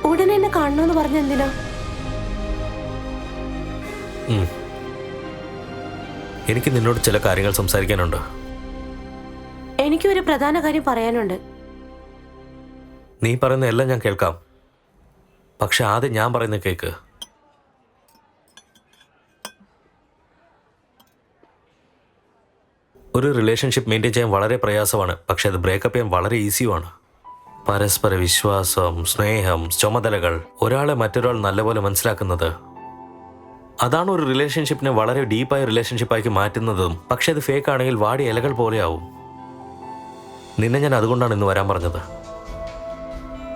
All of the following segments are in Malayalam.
ഉടനെ എന്നെ കാണണമെന്ന് പറഞ്ഞ എന്തിനാ? എനിക്ക് നിന്നോട് ചില കാര്യങ്ങൾ സംസാരിക്കാനുണ്ട്. എനിക്കൊരു പ്രധാന കാര്യം പറയാനുണ്ട്. നീ പറയുന്ന എല്ലാം ഞാൻ കേൾക്കാം, പക്ഷെ ആദ്യം ഞാൻ പറയുന്ന കേക്ക്. ഒരു റിലേഷൻഷിപ്പ് മെയിൻറ്റെയിൻ ചെയ്യാൻ വളരെ പ്രയാസമാണ്, പക്ഷെ അത് ബ്രേക്കപ്പ് ചെയ്യാൻ വളരെ ഈസിയുമാണ്. പരസ്പര വിശ്വാസം, സ്നേഹം, ചുമതലകൾ, ഒരാളെ മറ്റൊരാൾ നല്ലപോലെ മനസ്സിലാക്കുന്നത്, അതാണ് ഒരു റിലേഷൻഷിപ്പിനെ വളരെ ഡീപ്പായ റിലേഷൻഷിപ്പാക്കി മാറ്റുന്നതും. പക്ഷെ അത് ഫേക്ക് ആണെങ്കിൽ വാടിയ ഇലകൾ പോലെയാവും. നിന്നെ ഞാൻ അതുകൊണ്ടാണ് ഇന്ന് വരാൻ പറഞ്ഞത്.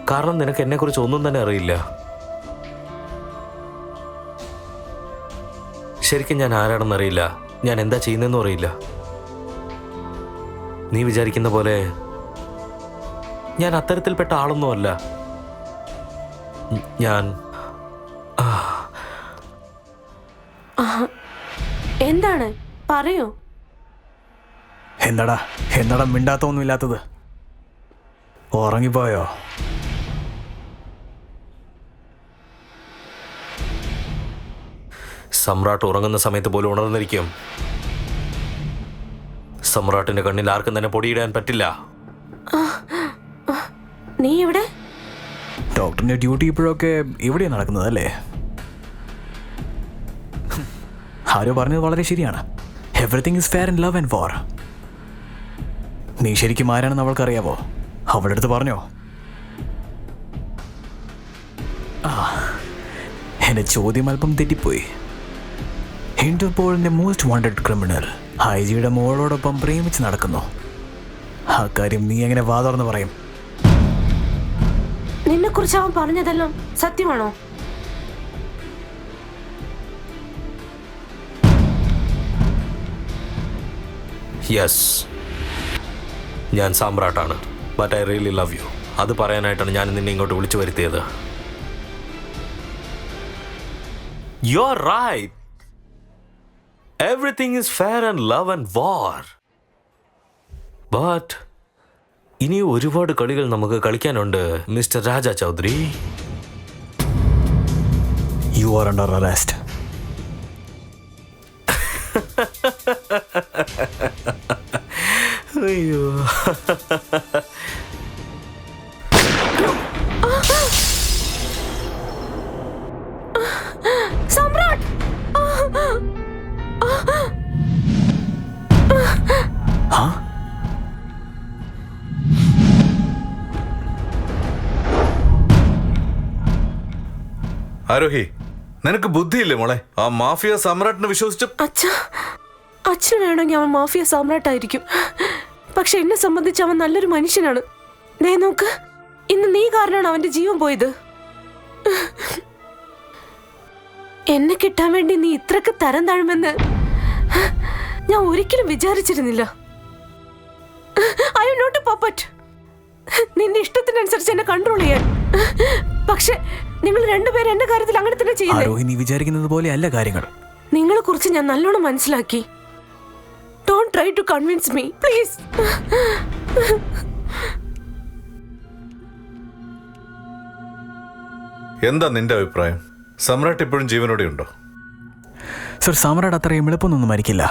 കാരണം നിനക്ക് എന്നെക്കുറിച്ച് ഒന്നും തന്നെ അറിയില്ല. ശരിക്കും ഞാൻ ആരാണെന്നറിയില്ല, ഞാൻ എന്താ ചെയ്യുന്നതെന്നും അറിയില്ല. നീ വിചാരിക്കുന്ന പോലെ ഞാൻ അത്തരത്തിൽപ്പെട്ട ആളൊന്നുമല്ല. ഞാൻ എന്താണ് പറയൂ. എന്താടാ മിണ്ടാത്തൊന്നുമില്ലാത്തത്? ഉറങ്ങിപ്പോയോ? സമ്രാട്ട് ഉറങ്ങുന്ന സമയത്ത് പോലും ഉണർന്നിരിക്കും. സമ്രാട്ടിന്റെ കണ്ണിൽ ആർക്കും തന്നെ പൊടിയിടാൻ പറ്റില്ല. നീ ഇവിടെ? ഡോക്ടറിന്റെ ഡ്യൂട്ടി ഇപ്പോഴൊക്കെ ഇവിടെയാണ് നടക്കുന്നത് അല്ലേ? ആരോ പറഞ്ഞത് വളരെ ശരിയാണ്. Everything is fair in love and war. നീ ശരിക്കും ആരാണെന്ന് അവൾക്കറിയാവോ? അവളുടെ അടുത്ത് പറഞ്ഞോ? എന്റെ ചോദ്യം അല്പം തെറ്റിപ്പോയി. ഇന്റർപോളിന്റെ മോസ്റ്റ് വാണ്ടഡ് ക്രിമിനൽ ഹൈജിയുടെ മോളോടൊപ്പം പ്രേമിച്ച് നടക്കുന്നു. ആ കാര്യം നീ എങ്ങനെ വാതുറന്ന് പറയും? നിന്നെ കുറിച്ച് അവൻ പറഞ്ഞതെല്ലാം സത്യമാണോ? യെസ്, ഞാൻ സമ്രാട്ടാണ്. But I really love you. അത് പറയാനായിട്ടാണ് ഞാൻ നിന്നെ ഇങ്ങോട്ട് വിളിച്ചു വരുത്തിയത്. You are right. Everything is fair in love and war. But ഇനി ഒരുപാട് കളികൾ നമുക്ക് കളിക്കാനുണ്ട് mister Raja Chaudhary. You are under arrest. അയ്യോ. സമ്രാട്ട്! ആരോഹി, നിനക്ക് ബുദ്ധിയില്ലേ മോളെ? ആ മാഫിയ സമ്രാട്ടിനെ വിശ്വസിച്ച്. അച്ഛൻ വേണമെങ്കിൽ അവൻ മാഫിയ സമ്രാട്ടായിരിക്കും, പക്ഷെ എന്നെ സംബന്ധിച്ച് അവൻ നല്ലൊരു മനുഷ്യനാണ്. ദേ നോക്ക്, ഇന്ന് നീ കാരണമാണ് അവന്റെ ജീവൻ പോയത്. എന്നെ കിട്ടാൻ വേണ്ടി നീ ഇത്രക്ക് തരം താഴുമെന്ന് ഞാൻ ഒരിക്കലും വിചാരിച്ചിരുന്നില്ല. I am not a puppet. നിന്റെ ഇഷ്ടത്തിനനുസരിച്ച് എന്നെ കൺട്രോൾ ചെയ്യാൻ. പക്ഷെ നിങ്ങൾ രണ്ടുപേരും എന്റെ കാര്യത്തിൽ അങ്ങനെ തന്നെ ചെയ്യുന്നത്. നീ വിചാരിക്കുന്നത് പോലെ അല്ല കാര്യങ്ങൾ. നിങ്ങളെ കുറിച്ച് ഞാൻ നല്ലോണം മനസ്സിലാക്കി. Don't try to convince me please. എന്താ നിന്റെ അഭിപ്രായം? സമ്രാട്ട് ഇപ്പോഴും ജീവനോടെ ഉണ്ടോ? സർ, സമ്രാട്ട് അത്രയും എളുപ്പമൊന്നും മരിക്കില്ല.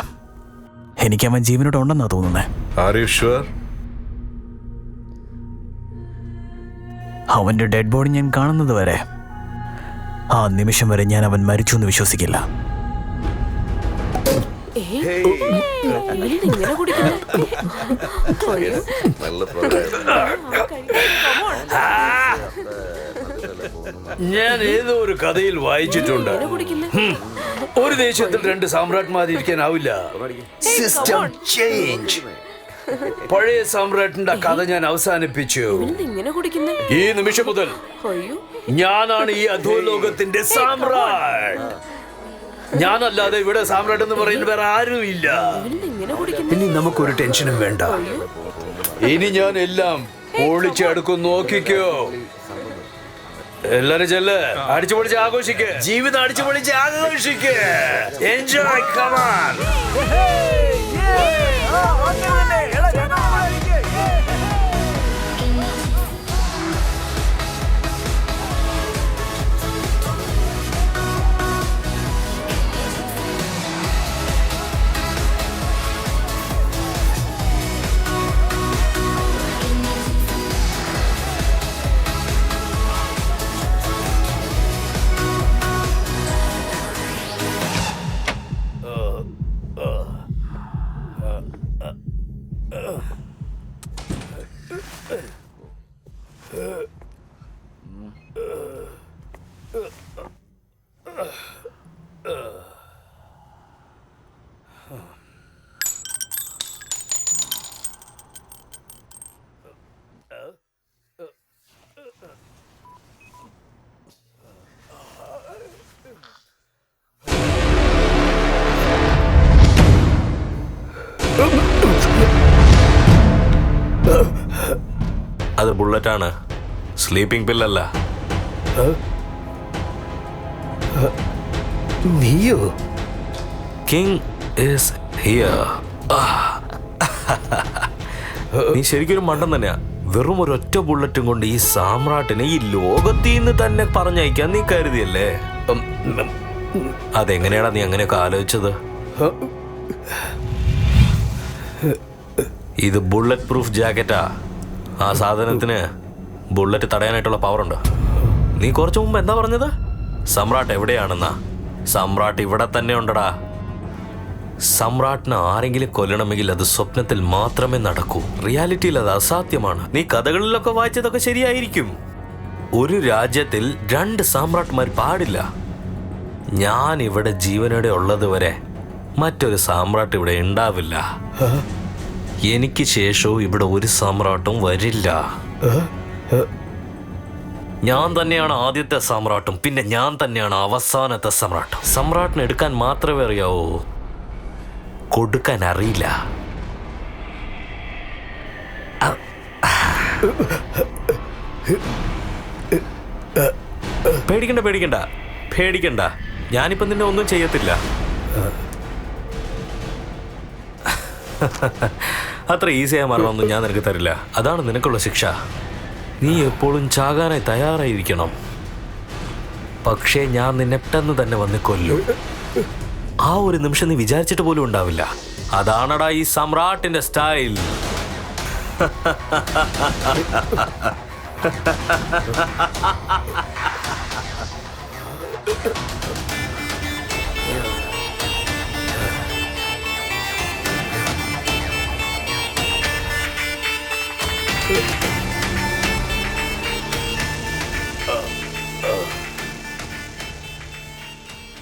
എനിക്ക് അവൻ ജീവനോടെ ഉണ്ടെന്നാ തോന്നുന്നത്. Are you sure? അവന്റെ ഡെഡ് ബോഡി ഞാൻ കാണുന്നത് വരെ, ആ നിമിഷം വരെ ഞാൻ അവൻ മരിച്ചു എന്ന് വിശ്വസിക്കില്ല. ഞാൻ ഏതോ ഒരു കഥയിൽ വായിച്ചിട്ടുണ്ട്, ഒരു ദേശത്തിൽ രണ്ട് സാമ്രാട്ട്മാരിക്കാനാവില്ല. System change. പഴയ സാമ്രാട്ടിന്റെ കഥ ഞാൻ അവസാനിപ്പിച്ചു. ഈ നിമിഷം മുതൽ ഞാനാണ് ഈ അധോലോകത്തിന്റെ സാമ്രാട്ട്. ഞാനല്ലാതെ ഇവിടെ സാമ്രാട്ട് എന്ന് പറയുന്ന വേറെ ആരും ഇല്ല. ഇനി നമുക്കൊരു ടെൻഷനും വേണ്ട. ഇനി ഞാൻ എല്ലാം പൊളിച്ചെടുക്കും, നോക്കിക്കോ. എല്ലാരും ചെല്ല്, അടിച്ചു പൊളിച്ച് ആഘോഷിക്ക്. ജീവിതം അടിച്ചു പൊളിച്ച് ആഘോഷിക്ക്. Enjoy, come on. അത് ബുള്ളറ്റാണ്, സ്ലീപ്പിംഗ് പില്ലല്ല. നീയോ? King is here. നീ ശരിക്കും മണ്ടൻ തന്നെയാ. വെറും ഒരൊറ്റ ബുള്ളറ്റും കൊണ്ട് ഈ സാമ്രാട്ടിനെ ഈ ലോകത്തിൽ നിന്ന് തന്നെ പറഞ്ഞയക്കാൻ നീ കരുതിയല്ലേ? അതെങ്ങനെയാടാ നീ അങ്ങനെയൊക്കെ ആലോചിച്ചത്? ഇത് ബുള്ളറ്റ് പ്രൂഫ് ജാക്കറ്റാ. ആ സാധനത്തിന് ബുള്ളറ്റ് തടയാനായിട്ടുള്ള പവറുണ്ട്. നീ കുറച്ചു മുമ്പ് എന്താ പറഞ്ഞത്? സമ്രാട്ട് എവിടെയാണെന്നാ? സമ്രാട്ട് ഇവിടെ തന്നെ ഉണ്ടടാ. സമ്രാട്ടിനെ ആരെങ്കിലും കൊല്ലണമെങ്കിൽ അത് സ്വപ്നത്തിൽ മാത്രമേ നടക്കൂ. റിയാലിറ്റിയിൽ അത് അസാധ്യമാണ്. നീ കഥകളിലൊക്കെ വായിച്ചതൊക്കെ ശരിയായിരിക്കും. ഒരു രാജ്യത്തിൽ 2 സാമ്രാട്ട്മാർ പാടില്ല. ഞാൻ ഇവിടെ ജീവനോടെ ഉള്ളതുവരെ മറ്റൊരു സാമ്രാട്ട് ഇവിടെ ഉണ്ടാവില്ല. എനിക്ക് ശേഷവും ഇവിടെ ഒരു സാമ്രാട്ടും വരില്ല. ഞാൻ തന്നെയാണ് ആദ്യത്തെ സമ്രാട്ടും പിന്നെ ഞാൻ തന്നെയാണ് അവസാനത്തെ സമ്രാട്ടും. സമ്രാട്ടിനെ എടുക്കാൻ മാത്രമേ അറിയാവൂ, കൊടുക്കാൻ അറിയില്ല. പേടിക്കണ്ട പേടിക്കണ്ട പേടിക്കണ്ട, ഞാനിപ്പോ നിന്നെ ഒന്നും ചെയ്യത്തില്ല. അത്ര ഈസിയായ മരണമൊന്നും ഞാൻ നിനക്ക് തരില്ല. അതാണ് നിനക്കുള്ള ശിക്ഷ. നീ എപ്പോഴും ചാകാനായി തയ്യാറായിരിക്കണം. പക്ഷേ ഞാൻ നിന്നെ പെട്ടെന്ന് തന്നെ വന്ന് കൊല്ലും. ആ ഒരു നിമിഷം നീ വിചാരിച്ചിട്ട് പോലും ഉണ്ടാവില്ല. അതാണടാ ഈ സമ്രാട്ടിന്റെ സ്റ്റൈൽ.